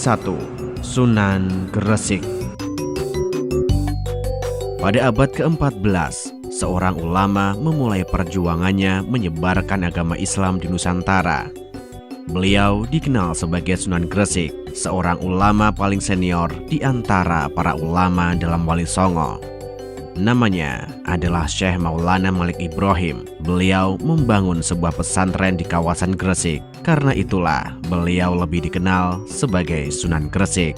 1. Sunan Gresik. Pada abad ke-14, seorang ulama memulai perjuangannya menyebarkan agama Islam di Nusantara. Beliau dikenal sebagai Sunan Gresik, seorang ulama paling senior di antara para ulama dalam Wali Songo. Namanya adalah Syekh Maulana Malik Ibrahim. Beliau membangun sebuah pesantren di kawasan Gresik. Karena itulah beliau lebih dikenal sebagai Sunan Gresik.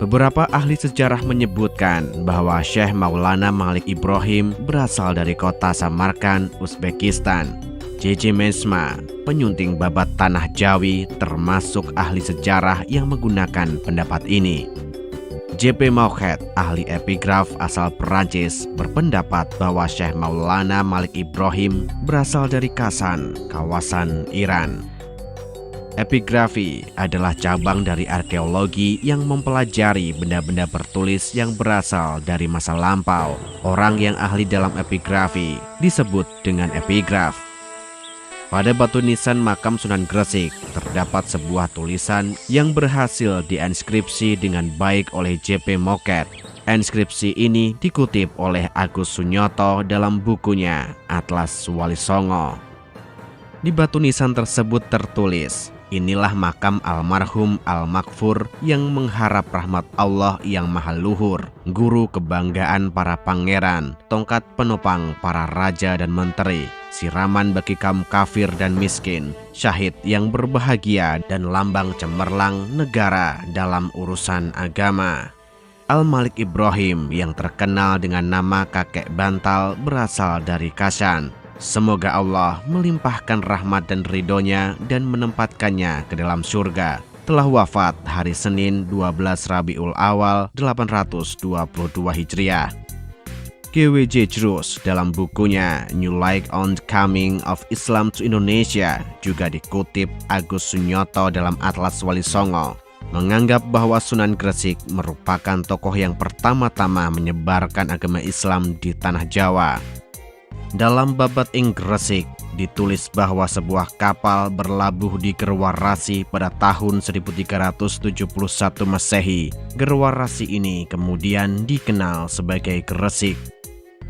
Beberapa ahli sejarah menyebutkan bahwa Syekh Maulana Malik Ibrahim berasal dari kota Samarkand, Uzbekistan. J.J. Mensma, penyunting babat tanah Jawi, termasuk ahli sejarah yang menggunakan pendapat ini. J.P. Mauchet, ahli epigraf asal Perancis, berpendapat bahwa Syekh Maulana Malik Ibrahim berasal dari Kasan, kawasan Iran. Epigrafi adalah cabang dari arkeologi yang mempelajari benda-benda bertulis yang berasal dari masa lampau. Orang yang ahli dalam epigrafi disebut dengan epigraf. Pada batu nisan makam Sunan Gresik terdapat sebuah tulisan yang berhasil diinskripsi dengan baik oleh J.P. Mauchet. Inskripsi ini dikutip oleh Agus Sunyoto dalam bukunya Atlas Wali Songo. Di batu nisan tersebut tertulis, "Inilah makam almarhum Al-Makfur yang mengharap rahmat Allah yang maha luhur, guru kebanggaan para pangeran, tongkat penopang para raja dan menteri, siraman bagi kaum kafir dan miskin, syahid yang berbahagia dan lambang cemerlang negara dalam urusan agama." Al-Malik Ibrahim yang terkenal dengan nama kakek bantal berasal dari Kasan. Semoga Allah melimpahkan rahmat dan ridhonya dan menempatkannya ke dalam surga. Telah wafat hari Senin 12 Rabiul Awal 822 Hijriah. G.W.J. Jrus dalam bukunya New Light on the Coming of Islam to Indonesia juga dikutip Agus Sunyoto dalam Atlas Wali Songo, menganggap bahwa Sunan Gresik merupakan tokoh yang pertama-tama menyebarkan agama Islam di tanah Jawa. Dalam babat ing Gresik ditulis bahwa sebuah kapal berlabuh di Gerwarasi pada tahun 1371 Masehi. Gerwarasi ini kemudian dikenal sebagai Gresik.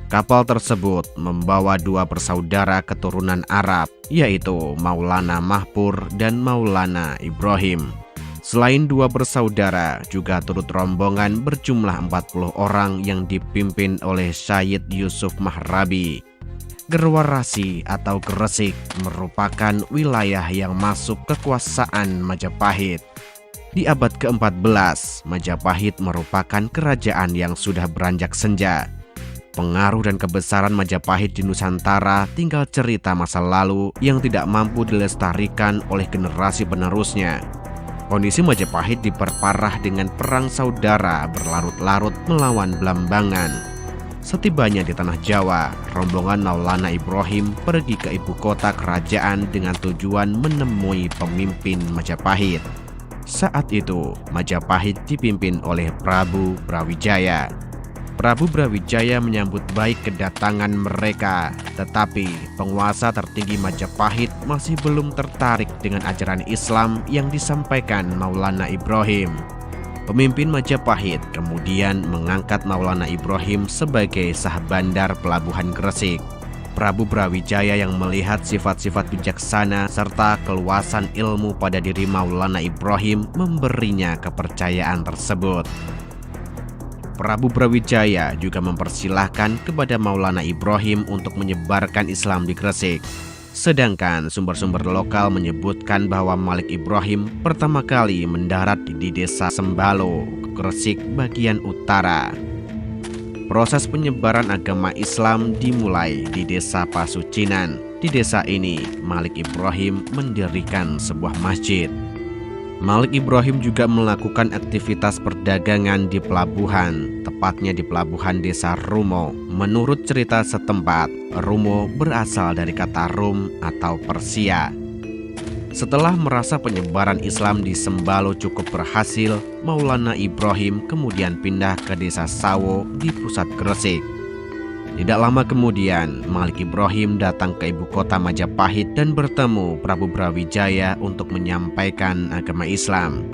Kapal tersebut membawa dua bersaudara keturunan Arab, yaitu Maulana Mahpur dan Maulana Ibrahim. Selain dua bersaudara, juga turut rombongan berjumlah 40 orang yang dipimpin oleh Syed Yusuf Mahrabi. Gerwarasi atau Gresik merupakan wilayah yang masuk kekuasaan Majapahit. Di abad ke-14, Majapahit merupakan kerajaan yang sudah beranjak senja. Pengaruh dan kebesaran Majapahit di Nusantara tinggal cerita masa lalu yang tidak mampu dilestarikan oleh generasi penerusnya. Kondisi Majapahit diperparah dengan perang saudara berlarut-larut melawan Blambangan. Setibanya di tanah Jawa, rombongan Maulana Ibrahim pergi ke ibu kota kerajaan dengan tujuan menemui pemimpin Majapahit. Saat itu, Majapahit dipimpin oleh Prabu Brawijaya. Prabu Brawijaya menyambut baik kedatangan mereka, tetapi penguasa tertinggi Majapahit masih belum tertarik dengan ajaran Islam yang disampaikan Maulana Ibrahim. Pemimpin Majapahit kemudian mengangkat Maulana Ibrahim sebagai sah bandar pelabuhan Gresik. Prabu Brawijaya yang melihat sifat-sifat bijaksana serta keluasan ilmu pada diri Maulana Ibrahim memberinya kepercayaan tersebut. Prabu Brawijaya juga mempersilahkan kepada Maulana Ibrahim untuk menyebarkan Islam di Gresik. Sedangkan sumber-sumber lokal menyebutkan bahwa Malik Ibrahim pertama kali mendarat di desa Sembalo, Gresik bagian utara. Proses penyebaran agama Islam dimulai di desa Pasucinan. Di desa ini, Malik Ibrahim mendirikan sebuah masjid. Malik Ibrahim juga melakukan aktivitas perdagangan di pelabuhan, tepatnya di pelabuhan desa Rumo. Menurut cerita setempat, Rumo berasal dari kata Rum atau Persia. Setelah merasa penyebaran Islam di Sembalo cukup berhasil, Maulana Ibrahim kemudian pindah ke desa Sawo di pusat Gresik. Tidak lama kemudian, Malik Ibrahim datang ke ibu kota Majapahit dan bertemu Prabu Brawijaya untuk menyampaikan agama Islam.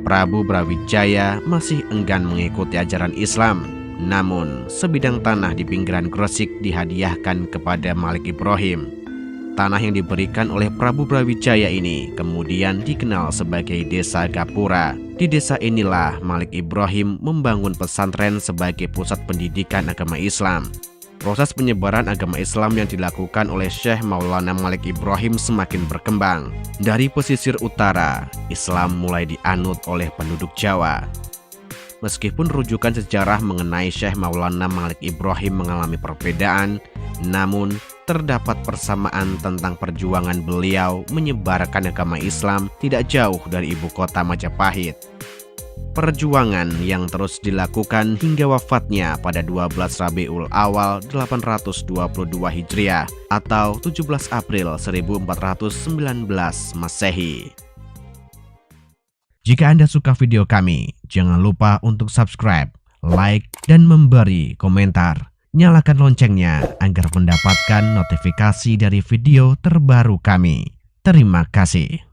Prabu Brawijaya masih enggan mengikuti ajaran Islam. Namun, sebidang tanah di pinggiran Gresik dihadiahkan kepada Malik Ibrahim. Tanah yang diberikan oleh Prabu Brawijaya ini kemudian dikenal sebagai Desa Gapura. Di desa inilah Malik Ibrahim membangun pesantren sebagai pusat pendidikan agama Islam. Proses penyebaran agama Islam yang dilakukan oleh Syekh Maulana Malik Ibrahim semakin berkembang. Dari pesisir utara, Islam mulai dianut oleh penduduk Jawa. Meskipun rujukan sejarah mengenai Syekh Maulana Malik Ibrahim mengalami perbedaan, namun terdapat persamaan tentang perjuangan beliau menyebarkan agama Islam tidak jauh dari ibu kota Majapahit. Perjuangan yang terus dilakukan hingga wafatnya pada 12 Rabiul Awal 822 Hijriah atau 17 April 1419 Masehi. Jika Anda suka video kami, jangan lupa untuk subscribe, like, dan memberi komentar. Nyalakan loncengnya agar mendapatkan notifikasi dari video terbaru kami. Terima kasih.